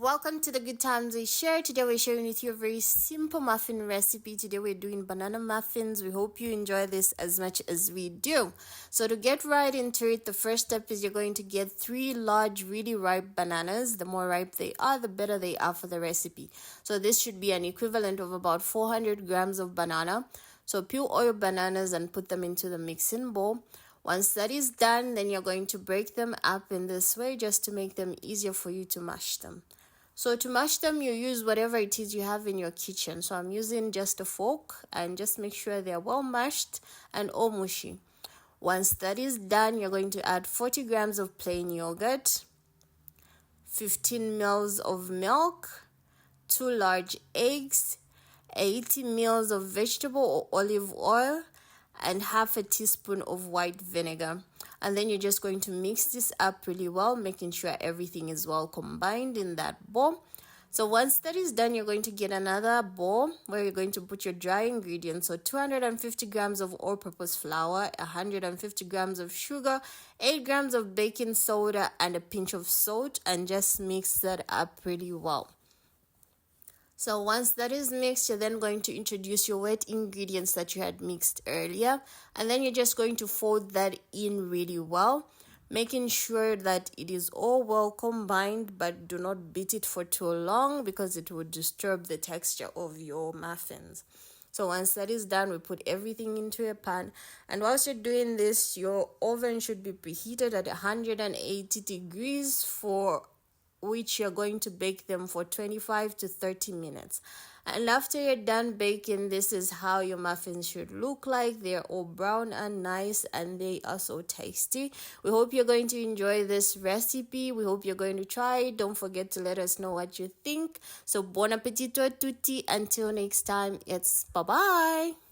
Welcome to the Good Times We Share. Today we're sharing with you a very simple muffin recipe. Today we're doing banana muffins. We hope you enjoy this as much as we do. So to get right into it, the first step is you're going to get 3 large, really ripe bananas. The more ripe they are, the better they are for the recipe. So this should be an equivalent of about 400 grams of banana. So peel all your bananas and put them into the mixing bowl. Once that is done, then you're going to break them up in this way just to make them easier for you to mash them. So to mash them, you use whatever it is you have in your kitchen. So I'm using just a fork, and just make sure they're well mashed and all mushy. Once that is done, you're going to add 40 grams of plain yogurt, 15 ml of milk, 2 large eggs, 80 ml of vegetable or olive oil, and half a teaspoon of white vinegar. And then you're just going to mix this up really well, making sure everything is well combined in that bowl. So once that is done, you're going to get another bowl where you're going to put your dry ingredients. So 250 grams of all-purpose flour, 150 grams of sugar, 8 grams of baking soda, and a pinch of salt, and just mix that up really well. So once that is mixed, you're then going to introduce your wet ingredients that you had mixed earlier. And then you're just going to fold that in really well, making sure that it is all well combined, but do not beat it for too long because it would disturb the texture of your muffins. So once that is done, we put everything into a pan. And whilst you're doing this, your oven should be preheated at 180 degrees for which you're going to bake them for 25 to 30 minutes. And after you're done baking, this is how your muffins should look like. They're all brown and nice, and they are so tasty. We hope you're going to enjoy this recipe. We hope you're going to try it. Don't forget to let us know what you think. So buon appetito a tutti. Until next time, it's bye-bye.